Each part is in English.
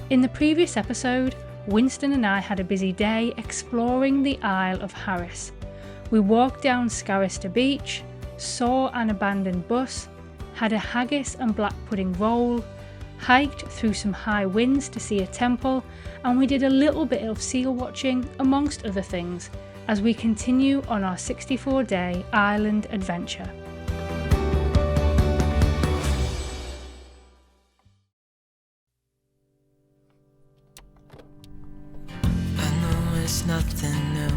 In the previous episode, Winston and I had a busy day exploring the Isle of Harris. We walked down Scarrister Beach, saw an abandoned bus, had a haggis and black pudding roll, hiked through some high winds to see a temple, and we did a little bit of seal watching amongst other things as we continue on our 64-day island adventure. It's nothing new,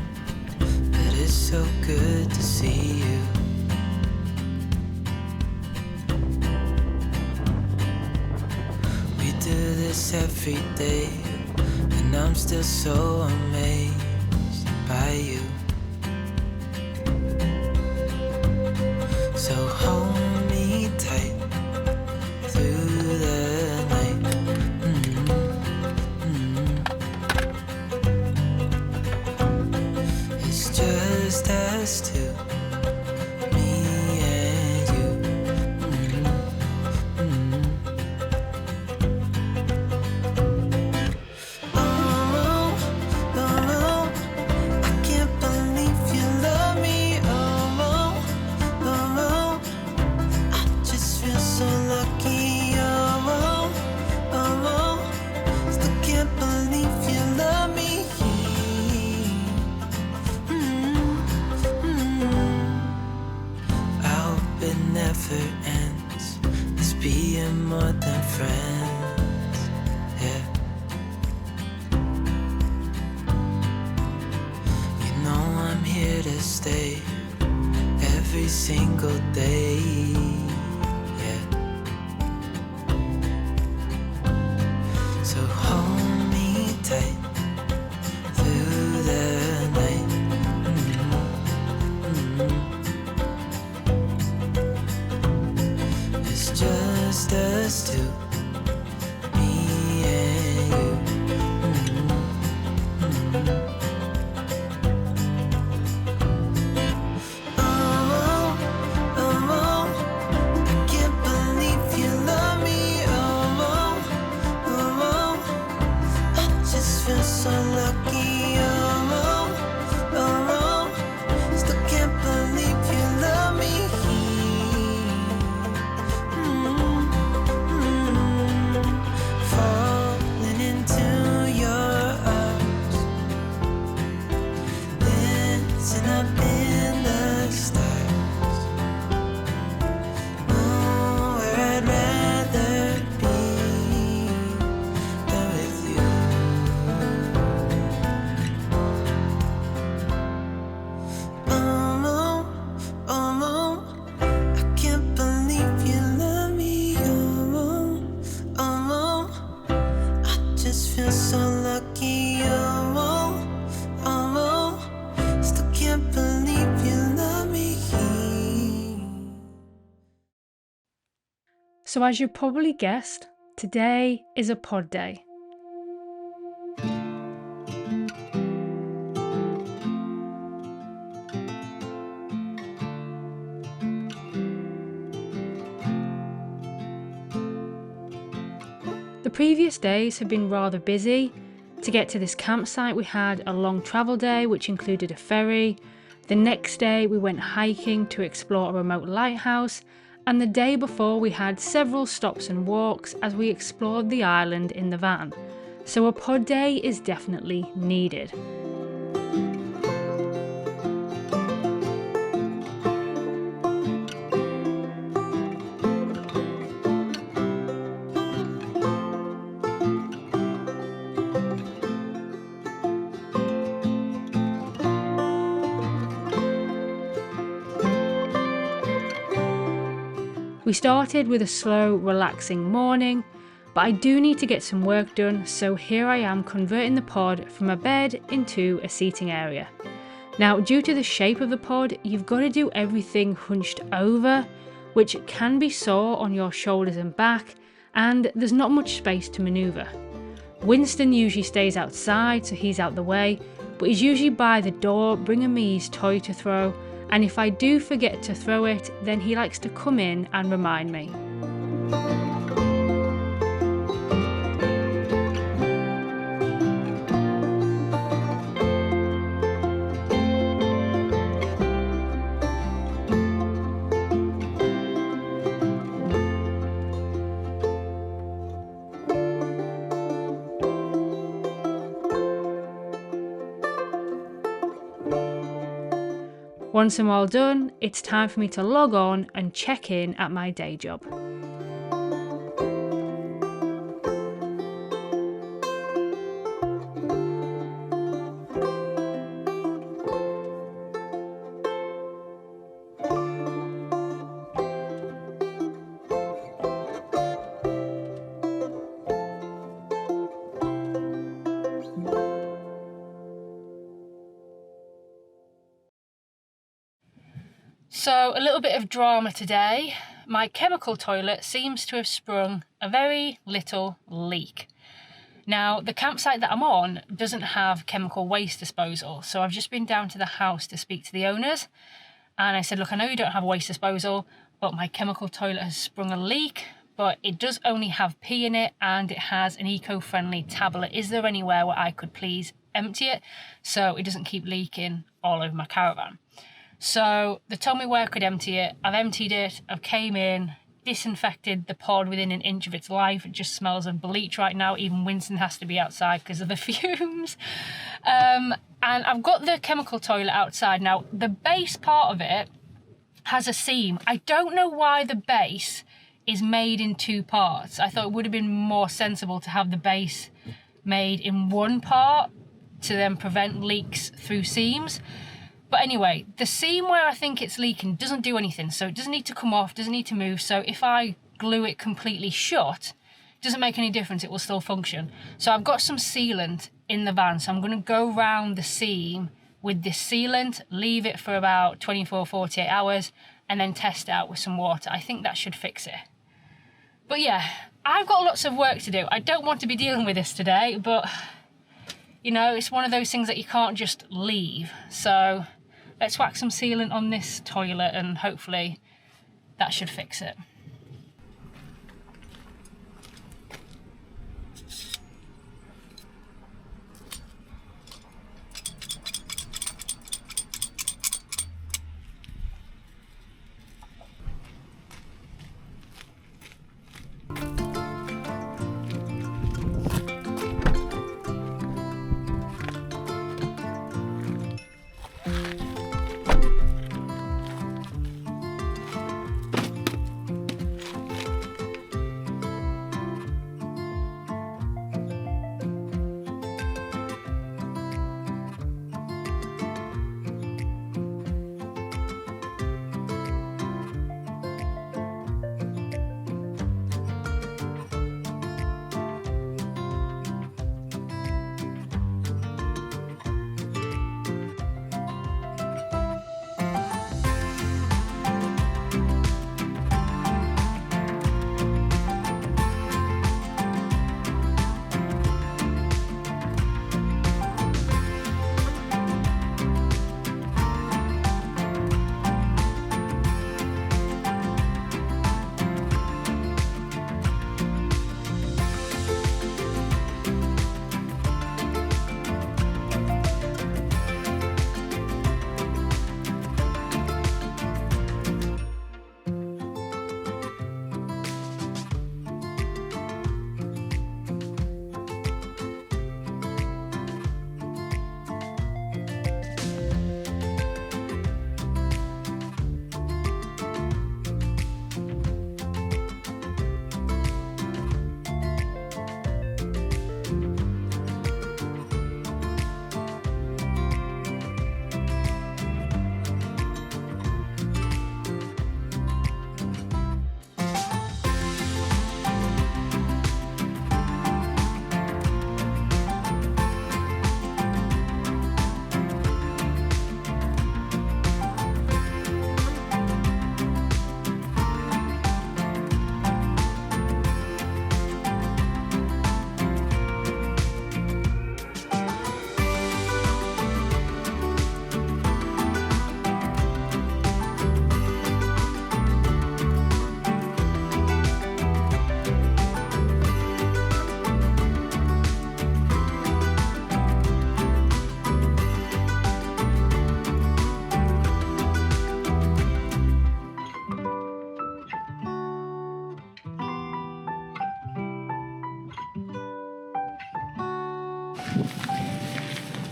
but it's so good to see you. We do this every day, and I'm still so amazed by you. So hold me tight through the night. Just us two, me and you. Oh, oh, I can't believe you love me. Oh, oh, I just feel so lucky. Oh, oh, still can't believe you love me. Never ends. Let's be more than friends. Yeah. You know I'm here to stay every single day. Yeah. So hold me tight through the night. Just us two, me and you. Oh, I can't believe you love me. Oh, I just feel so lucky. Oh, still can't believe you love me. Falling into your arms, dancing up in the stars. Nowhere I'd rather be than with you. I can't believe you love me. I just feel so lucky. Still can't believe you love me. So as you probably guessed, today is a pod day. The previous days have been rather busy. To get to this campsite we had a long travel day which included a ferry. The next day we went hiking to explore a remote lighthouse, and the day before we had several stops and walks as we explored the island in the van. So a pod day is definitely needed. We started with a slow, relaxing morning, but I do need to get some work done, so here I am converting the pod from a bed into a seating area. Now, due to the shape of the pod, you've got to do everything hunched over, which can be sore on your shoulders and back, and there's not much space to manoeuvre. Winston usually stays outside, so he's out the way, but he's usually by the door bringing me his toy to throw, and if I do forget to throw it, then he likes to come in and remind me. Once I'm all done, it's time for me to log on and check in at my day job. So a little bit of drama today. My chemical toilet seems to have sprung a very little leak. Now, the campsite that I'm on doesn't have chemical waste disposal, so I've just been down to the house to speak to the owners, and I said, look, I know you don't have waste disposal, but my chemical toilet has sprung a leak, but it does only have pee in it, and it has an eco-friendly tablet. Is there anywhere where I could please empty it so it doesn't keep leaking all over my caravan? So they told me where I could empty it. I've emptied it, I've came in, disinfected the pod within an inch of its life. It just smells of bleach right now. Even Winston has to be outside because of the fumes. And I've got the chemical toilet outside. Now, the base part of it has a seam. I don't know why the base is made in two parts. I thought it would have been more sensible to have the base made in one part to then prevent leaks through seams. But anyway, the seam where I think it's leaking doesn't do anything, so it doesn't need to come off, doesn't need to move. So if I glue it completely shut, it doesn't make any difference, it will still function. So I've got some sealant in the van, so I'm going to go round the seam with this sealant, leave it for about 24, 48 hours, and then test it out with some water. I think that should fix it. But yeah, I've got lots of work to do. I don't want to be dealing with this today, but you know, it's one of those things that you can't just leave. So let's whack some sealant on this toilet and hopefully that should fix it.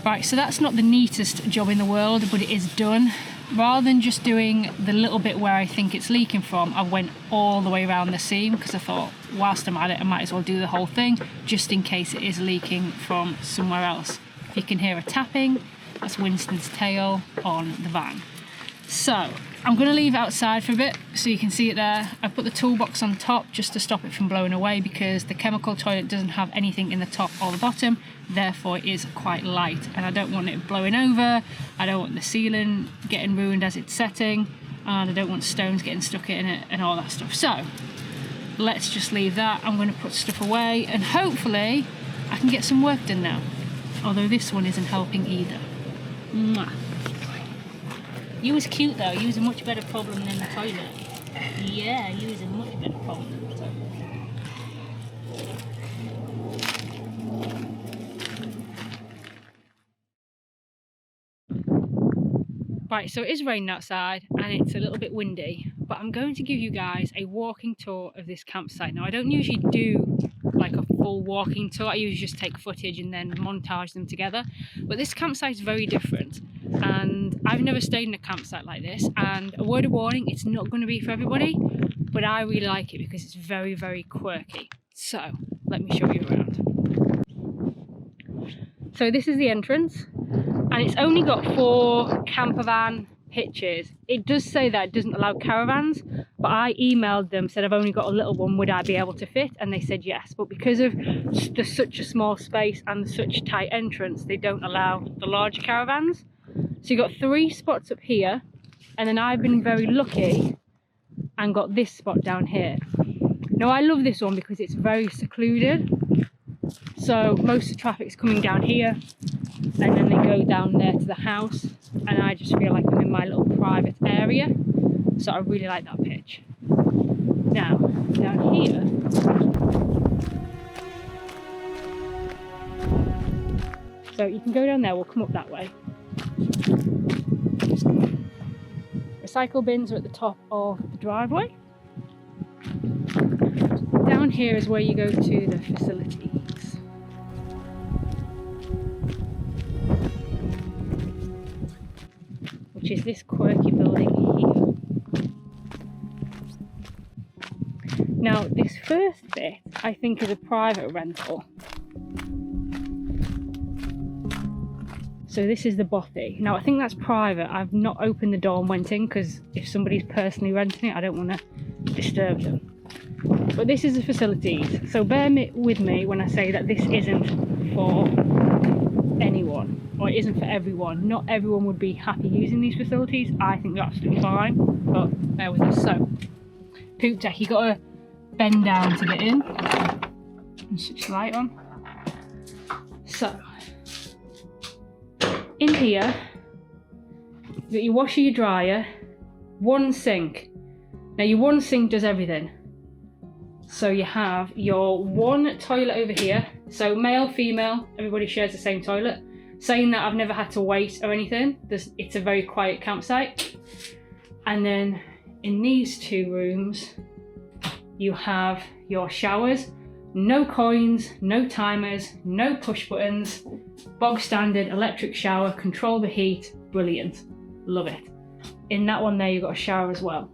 Right, so that's not the neatest job in the world, but it is done. rather than just doing the little bit where I think it's leaking from, I went all the way around the seam because I thought whilst I'm at it I might as well do the whole thing just in case it is leaking from somewhere else. If you can hear a tapping, that's Winston's tail on the van. So I'm going to leave it outside for a bit so you can see it there. I've put the toolbox on top just to stop it from blowing away because the chemical toilet doesn't have anything in the top or the bottom, therefore it is quite light and I don't want it blowing over, I don't want the ceiling getting ruined as it's setting, and I don't want stones getting stuck in it and all that stuff. So let's just leave that. I'm going to put stuff away and hopefully I can get some work done now, although this one isn't helping either. Mwah. You was cute though, you was a much better problem than the toilet. Yeah, you was a much better problem than the toilet. Right, so it is raining outside and it's a little bit windy, but I'm going to give you guys a walking tour of this campsite. Now I don't usually do like a full walking tour, I usually just take footage and then montage them together, but this campsite is very different and I've never stayed in a campsite like this, and a word of warning, it's not going to be for everybody, but I really like it because it's very, very quirky. So let me show you around. So this is the entrance and it's only got 4 camper van pitches. It does say that it doesn't allow caravans, but I emailed them, said I've only got a little one, would I be able to fit? And they said yes, but because of such a small space and such tight entrance, they don't allow the larger caravans. So you've got 3 spots up here, and then I've been very lucky and got this spot down here. Now I love this one because it's very secluded, so most of the traffic's coming down here and then they go down there to the house, and I just feel like I'm in my little private area, so I really like that pitch. Now down here, so you can go down there, we'll come up that way. Recycle bins are at the top of the driveway. Down here is where you go to the facilities. Which is this quirky building here. Now this first bit I think is a private rental. So this is the bothy. Now I think that's private. I've not opened the door and went in because if somebody's personally renting it, I don't want to disturb them. But this is the facilities. So bear with me when I say that this isn't for anyone, or it isn't for everyone. Not everyone would be happy using these facilities. I think they're absolutely fine, but bear with us. So poop deck, you got to bend down to get in and switch the light on. So in here, you've got your washer, your dryer, 1 sink. Now your 1 sink does everything. So you have your 1 toilet over here. So male, female, everybody shares the same toilet. Saying that, I've never had to wait or anything. It's a very quiet campsite. And then in these 2 rooms, you have your showers. No coins, no timers, no push buttons, bog standard electric shower, control the heat, brilliant, love it. In that one there you've got a shower as well.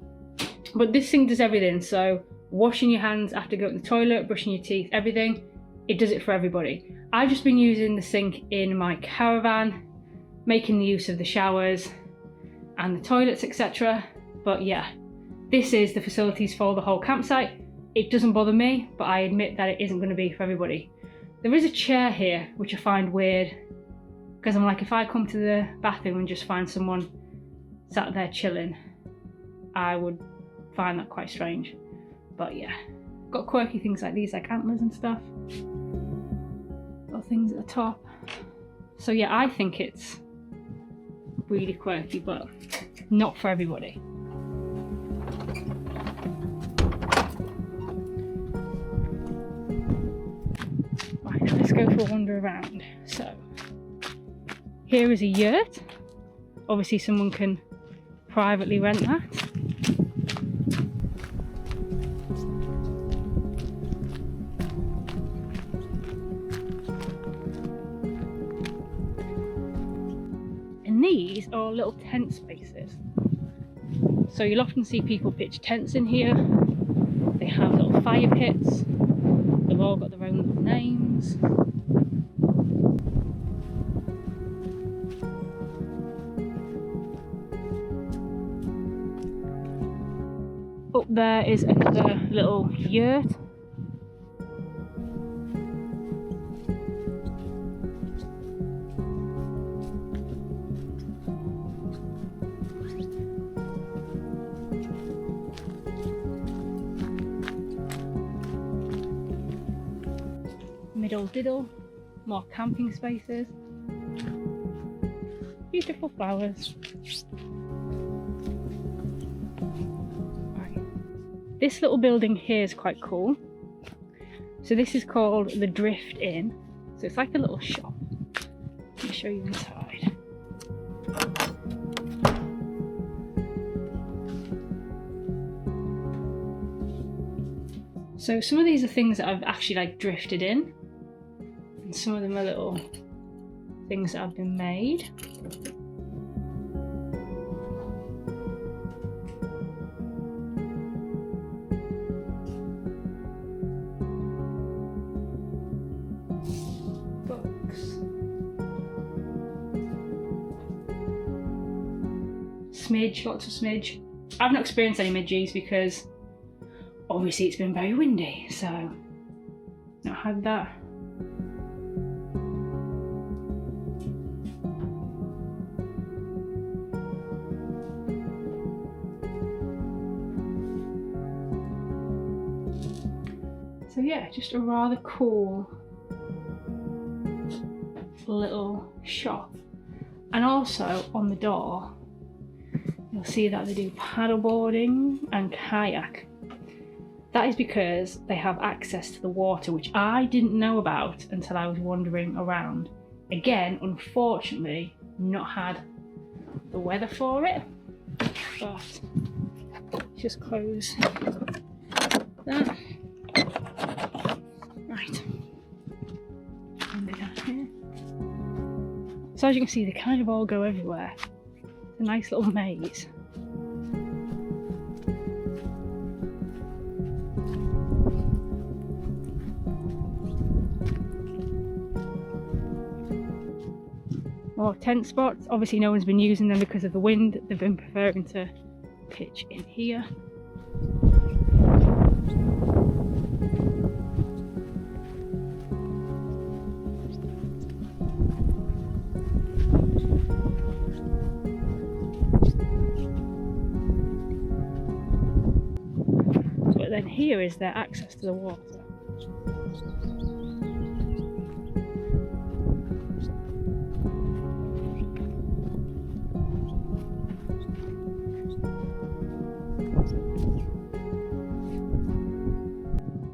But this thing does everything, so washing your hands after going to the toilet, brushing your teeth, everything, it does it for everybody. I've just been using the sink in my caravan, making the use of the showers and the toilets, etc. But yeah, this is the facilities for the whole campsite. It doesn't bother me, but I admit that it isn't going to be for everybody. There is a chair here, which I find weird, because I'm like, if I come to the bathroom and just find someone sat there chilling, I would find that quite strange. But yeah, got quirky things like these, like antlers and stuff. Got things at the top. So yeah, I think it's really quirky, but not for everybody. Let's go for a wander around. So here is a yurt. Obviously someone can privately rent that. And these are little tent spaces. So you'll often see people pitch tents in here. They have little fire pits. They've all got their own little names. Up there is another little yurt. Middle diddle, more camping spaces, beautiful flowers. Right. This little building here is quite cool. So this is called the Drift Inn. So it's like a little shop. Let me show you inside. So some of these are things that I've actually like drifted in. And some of them are little things that have been made. Books. Smidge, lots of smidge. I've not experienced any midges because obviously it's been very windy, so not had that. So yeah, just a rather cool little shop. And also on the door, you'll see that they do paddleboarding and kayak. That is because they have access to the water, which I didn't know about until I was wandering around. Again, unfortunately, not had the weather for it, but just close that. Right, and down here. So as you can see, they kind of all go everywhere. It's a nice little maze. More tent spots. Obviously no one's been using them because of the wind. They've been preferring to pitch in here. But then here is their access to the water.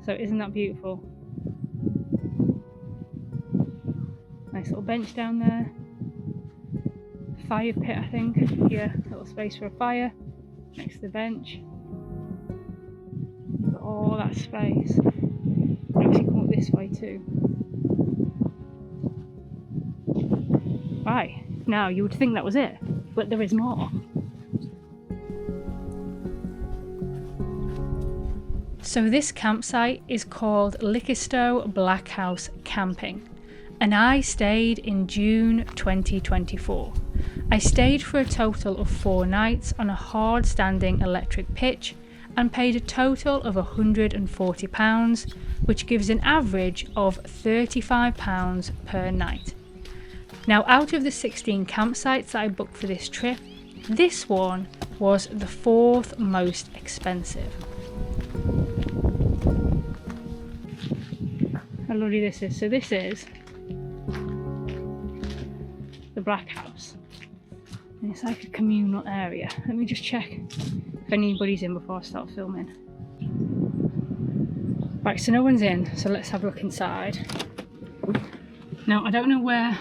So isn't that beautiful? Nice little bench down there. Fire pit, I think. Here, little space for a fire next to the bench. Got all that space. Actually come up this way too. Right, now you would think that was it, but there is more. So this campsite is called Lickisto Blackhouse Camping, and I stayed in June 2024. I stayed for a total of 4 nights on a hard standing electric pitch and paid a total of £140, which gives an average of £35 per night. Now, out of the 16 campsites that I booked for this trip, this one was the 4th most expensive. How lovely this is. So this is the Black House. And it's like a communal area. Let me just check if anybody's in before I start filming. Right, so no one's in, so let's have a look inside. Now, I don't know where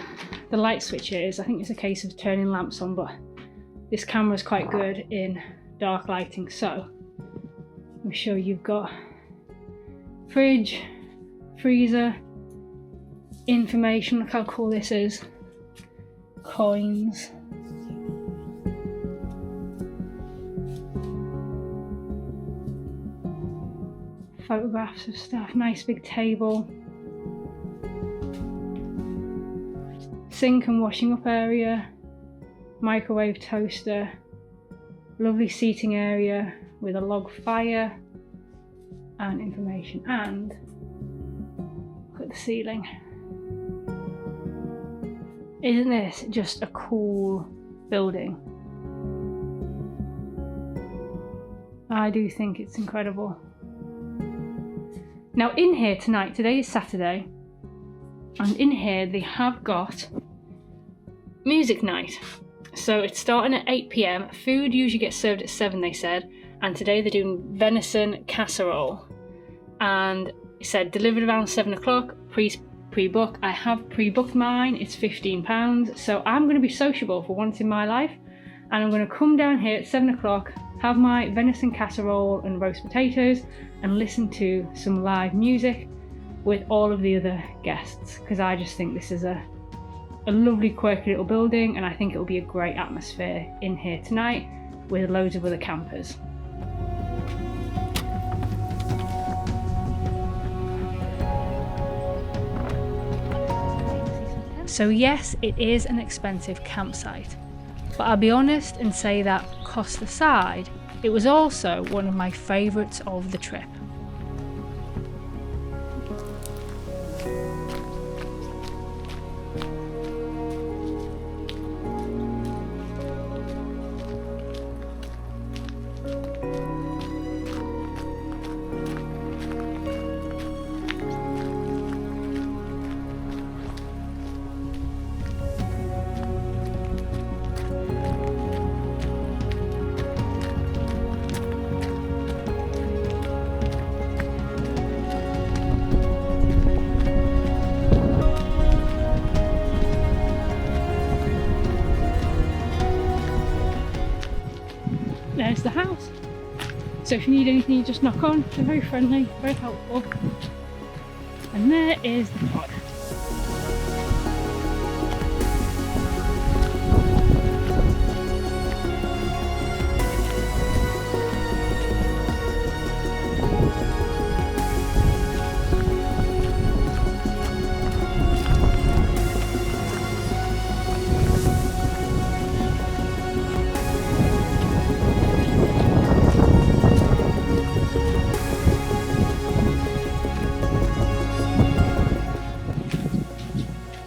the light switch is. I think it's a case of turning lamps on, but this camera is quite good in dark lighting. So I'm sure you've got fridge, freezer, information, look how cool this is, coins, photographs of stuff. Nice big table. Sink and washing up area. Microwave toaster. Lovely seating area with a log fire and information. And look at the ceiling. Isn't this just a cool building? I do think it's incredible. Now in here tonight, today is Saturday, and in here they have got music night. So it's starting at 8 p.m. Food usually gets served at 7, they said, and today they're doing venison casserole. And it said delivered around 7 o'clock, pre-book. I have pre-booked mine, it's £15. So I'm going to be sociable for once in my life, and I'm going to come down here at 7 o'clock, have my venison casserole and roast potatoes, and listen to some live music with all of the other guests, because I just think this is a lovely quirky little building, and I think it'll be a great atmosphere in here tonight with loads of other campers. So yes, it is an expensive campsite, but I'll be honest and say that, cost aside, it was also one of my favourites of the trip. There's the house. So if you need anything, you just knock on. They're very friendly, very helpful. And there is the pod.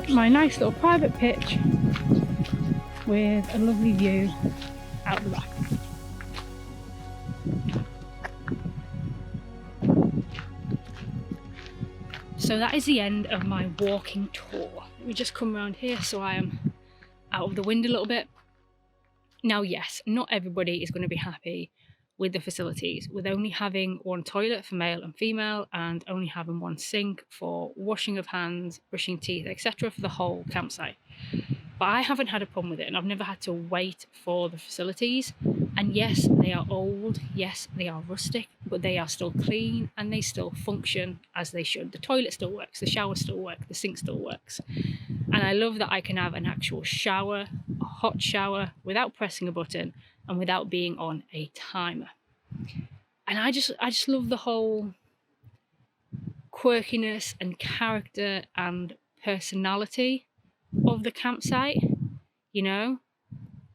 My nice little private pitch with a lovely view out the back. So that is the end of my walking tour. Let me just come around here so I am out of the wind a little bit. Now yes, not everybody is going to be happy with the facilities, with only having one toilet for male and female, and only having one sink for washing of hands, brushing teeth, etc. for the whole campsite. But I haven't had a problem with it, and I've never had to wait for the facilities. And yes, they are old, yes, they are rustic, but they are still clean and they still function as they should. The toilet still works, the shower still works, the sink still works. And I love that I can have an actual shower, a hot shower, without pressing a button and without being on a timer. And I just love the whole quirkiness and character and personality of the campsite. You know,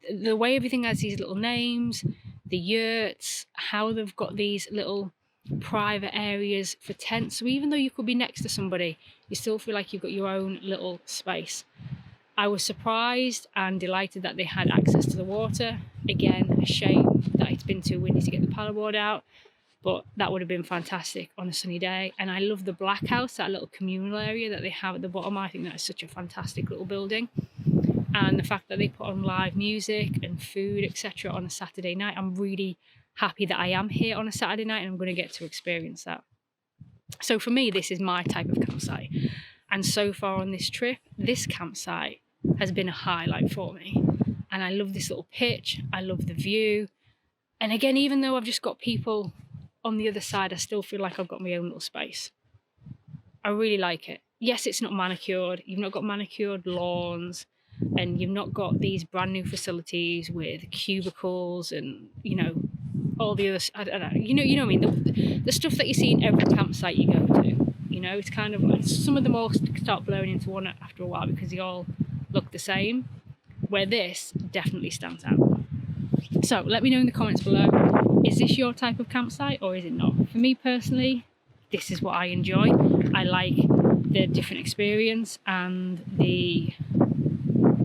the way everything has these little names, the yurts, how they've got these little private areas for tents. So even though you could be next to somebody, you still feel like you've got your own little space. I was surprised and delighted that they had access to the water. Again, a shame that it's been too windy to get the paddleboard out, but that would have been fantastic on a sunny day. And I love the Blackhouse, that little communal area that they have at the bottom. I think that is such a fantastic little building. And the fact that they put on live music and food, etc. on a Saturday night, I'm really happy that I am here on a Saturday night and I'm going to get to experience that. So for me, this is my type of campsite. And so far on this trip, this campsite has been a highlight for me. And I love this little pitch, I love the view. And again, even though I've just got people on the other side, I still feel like I've got my own little space. I really like it. Yes, it's not manicured, you've not got manicured lawns, and you've not got these brand new facilities with cubicles and, you know, all the other, I don't know, you know what I mean, the stuff that you see in every campsite you go to, you know, it's kind of like some of them all start blurring into one after a while because they all look the same, where this definitely stands out. So let me know in the comments below, is this your type of campsite or is it not? For me personally, this is what I enjoy. I like the different experience and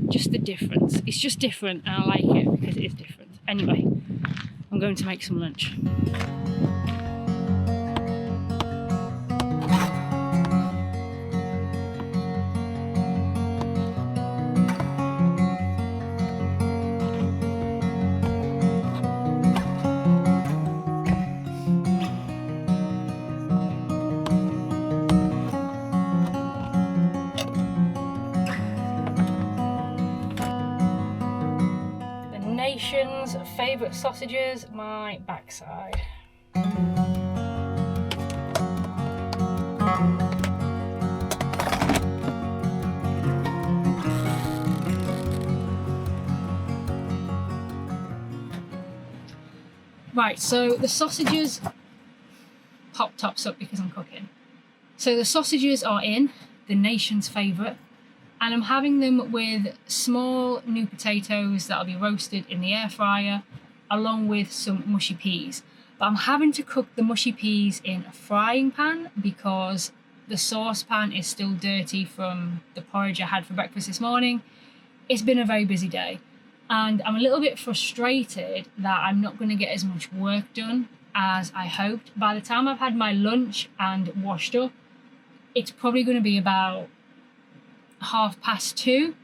just the difference. It's just different and I like it because it is different. Anyway, I'm going to make some lunch. Nation's favourite sausages, my backside. Right, so the sausages, pop tops up because I'm cooking. So the sausages are in, the Nation's favourite. And I'm having them with small new potatoes that'll be roasted in the air fryer, along with some mushy peas. But I'm having to cook the mushy peas in a frying pan because the saucepan is still dirty from the porridge I had for breakfast this morning. It's been a very busy day. And I'm a little bit frustrated that I'm not going to get as much work done as I hoped. By the time I've had my lunch and washed up, it's probably going to be about 2:30,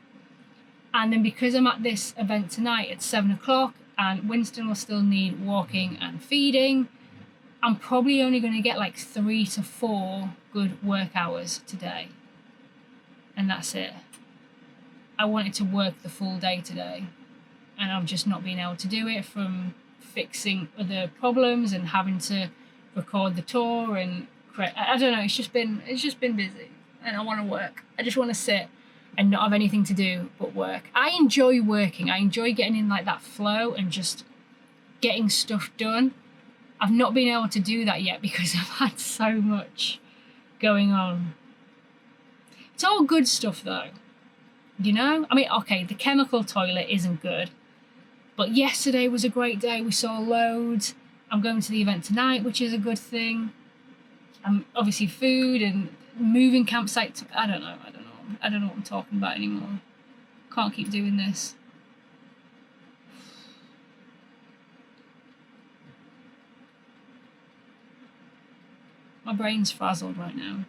and then because I'm at this event tonight at 7 o'clock and Winston will still need walking and feeding, I'm probably only going to get like 3 to 4 good work hours today, and that's it. I wanted to work the full day today and I've just not been able to do it from fixing other problems and having to record the tour and create, I don't know, it's just been busy. And I want to work. I just want to sit and not have anything to do but work. I enjoy working. I enjoy getting in like that flow and just getting stuff done. I've not been able to do that yet because I've had so much going on. It's all good stuff though, you know? I mean, okay, the chemical toilet isn't good, but yesterday was a great day. We saw loads. I'm going to the event tonight, which is a good thing. Obviously food and moving campsite. I don't know what I'm talking about anymore. Can't keep doing this. My brain's frazzled right now.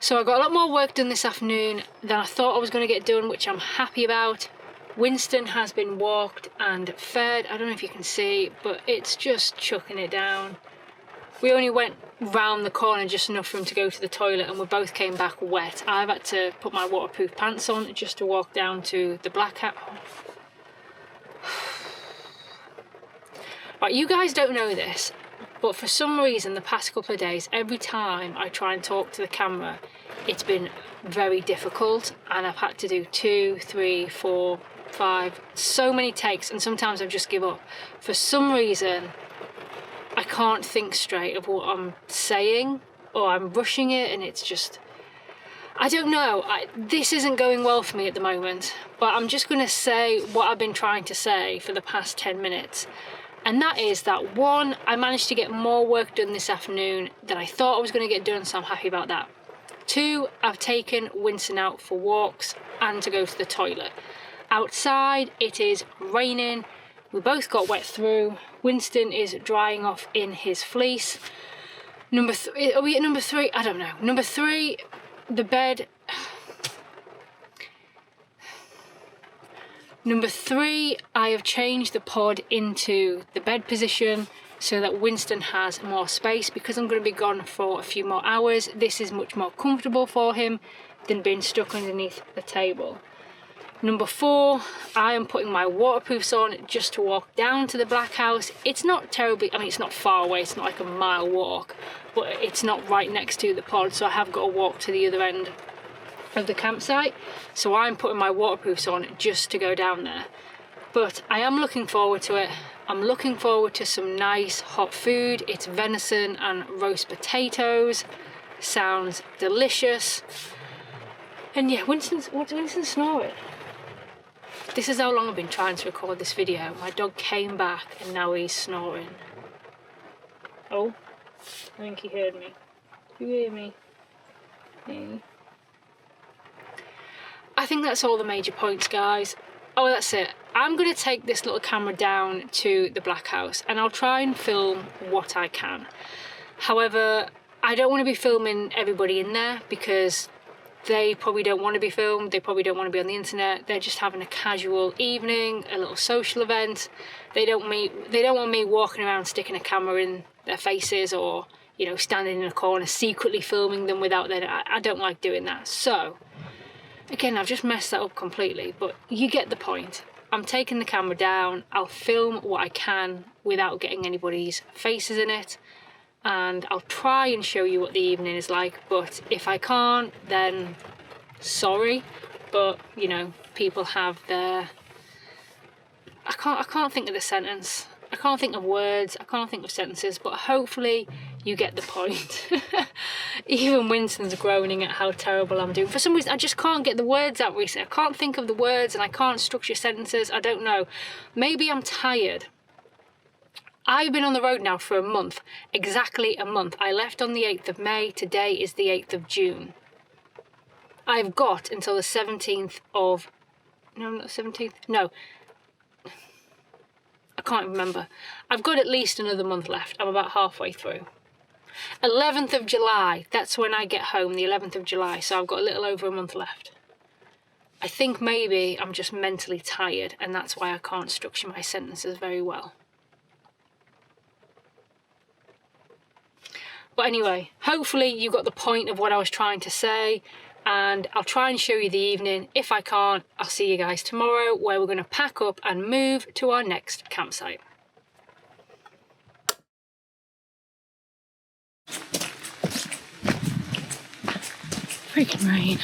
So I got a lot more work done this afternoon than I thought I was going to get done, which I'm happy about. Winston has been walked and fed. I don't know if you can see, but it's just chucking it down. We only went round the corner just enough for him to go to the toilet and we both came back wet. I've had to put my waterproof pants on just to walk down to the Blackhouse. Right, you guys don't know this, but for some reason the past couple of days, every time I try and talk to the camera, it's been very difficult and I've had to do 2, 3, 4, 5, so many takes, and sometimes I've just give up. For some reason, I can't think straight of what I'm saying, or I'm rushing it, and it's just, I don't know. This isn't going well for me at the moment, but I'm just going to say what I've been trying to say for the past 10 minutes. And that is that, 1, I managed to get more work done this afternoon than I thought I was going to get done, so I'm happy about that. 2, I've taken Winston out for walks and to go to the toilet. Outside, it is raining. We both got wet through. Winston is drying off in his fleece. Are we at number 3? I don't know. Number 3, the bed. Number 3, I have changed the pod into the bed position so that Winston has more space, because I'm going to be gone for a few more hours. This is much more comfortable for him than being stuck underneath the table. Number 4, I am putting my waterproofs on just to walk down to the Blackhouse. It's not terribly, I mean, it's not far away, it's not like a mile walk, but it's not right next to the pod, so I have got to walk to the other end of the campsite. So I'm putting my waterproofs on just to go down there. But I am looking forward to it. I'm looking forward to some nice hot food. It's venison and roast potatoes. Sounds delicious. And yeah, Winston's snoring. This is how long I've been trying to record this video. My dog came back and now he's snoring. Oh, I think he heard me. Do you hear me? Hey. I think that's all the major points, guys. Oh, that's it. I'm going to take this little camera down to the Blackhouse and I'll try and film what I can. However, I don't want to be filming everybody in there because they probably don't want to be filmed. They probably don't want to be on the internet. They're just having a casual evening, a little social event. They don't want me walking around sticking a camera in their faces or, you know, standing in a corner secretly filming them without their... I don't like doing that. So, again, I've just messed that up completely, but you get the point. I'm taking the camera down. I'll film what I can without getting anybody's faces in it. And I'll try and show you what the evening is like, but if I can't, then sorry. But, you know, people have their... I can't think of the sentence. I can't think of words. I can't think of sentences, but hopefully you get the point. Even Winston's groaning at how terrible I'm doing. For some reason, I just can't get the words out recently. I can't think of the words and I can't structure sentences. I don't know. Maybe I'm tired. I've been on the road now for a month, exactly a month. I left on the 8th of May, today is the 8th of June. I've got until the 17th of... No, not 17th, no. I can't remember. I've got at least another month left. I'm about halfway through. 11th of July, that's when I get home, the 11th of July, so I've got a little over a month left. I think maybe I'm just mentally tired and that's why I can't structure my sentences very well. But anyway, hopefully you got the point of what I was trying to say, and I'll try and show you the evening. If I can't, I'll see you guys tomorrow where we're going to pack up and move to our next campsite. Freaking rain.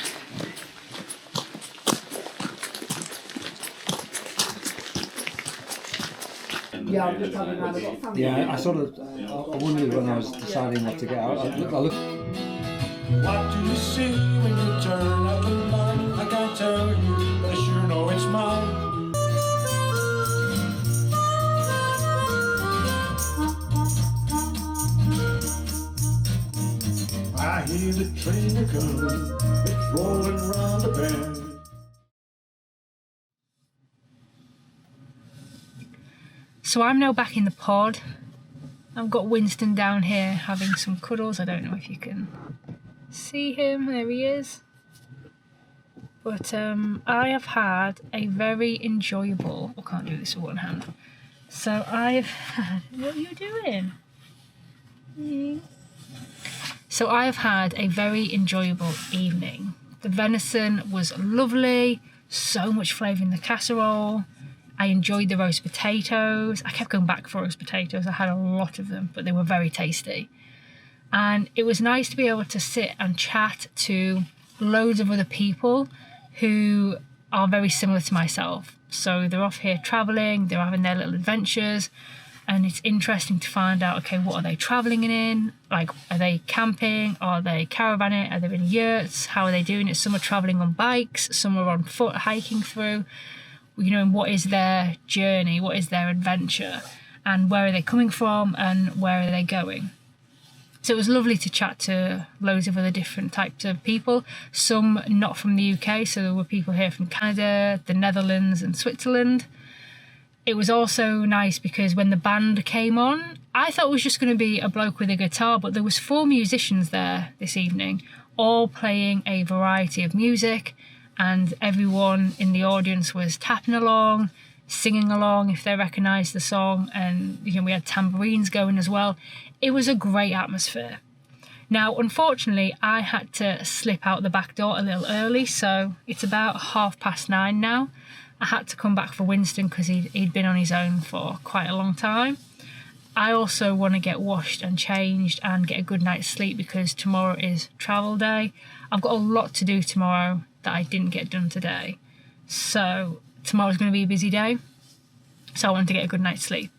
Yeah, I'm just having another family. Yeah, I sort of, I wondered when I was deciding what to get out. I look. What do you see when you turn up the light? I can't tell you, but I sure know it's mine. I hear the train a-comin', it's rolling round the bend. So I'm now back in the pod. I've got Winston down here having some cuddles. I don't know if you can see him. There he is. But I have had a very enjoyable... I can't do this with one hand. So I've had... What are you doing? So I've had a very enjoyable evening. The venison was lovely. So much flavour in the casserole. I enjoyed the roast potatoes. I kept going back for roast potatoes. I had a lot of them, but they were very tasty. And it was nice to be able to sit and chat to loads of other people who are very similar to myself. So they're off here travelling, they're having their little adventures, and it's interesting to find out, okay, what are they travelling in? Like, are they camping? Are they caravanning? Are they in yurts? How are they doing it? Some are travelling on bikes, some are on foot hiking through. You know, and what is their journey, what is their adventure, and where are they coming from and where are they going. So it was lovely to chat to loads of other different types of people, some not from the UK, so there were people here from Canada, the Netherlands and Switzerland. It was also nice because when the band came on, I thought it was just going to be a bloke with a guitar, but there was 4 musicians there this evening, all playing a variety of music, and everyone in the audience was tapping along, singing along if they recognised the song, and we had tambourines going as well. It was a great atmosphere. Now, unfortunately, I had to slip out the back door a little early, so it's about 9:30 now. I had to come back for Winston because he'd been on his own for quite a long time. I also want to get washed and changed and get a good night's sleep because tomorrow is travel day. I've got a lot to do tomorrow that I didn't get done today. So tomorrow's going to be a busy day. So I wanted to get a good night's sleep.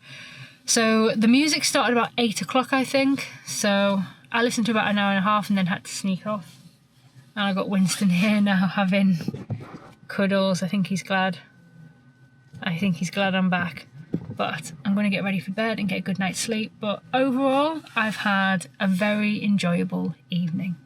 So the music started about 8 o'clock, I think. So I listened to about an hour and a half and then had to sneak off. And I got Winston here now having cuddles. I think he's glad I'm back. But I'm going to get ready for bed and get a good night's sleep. But overall, I've had a very enjoyable evening.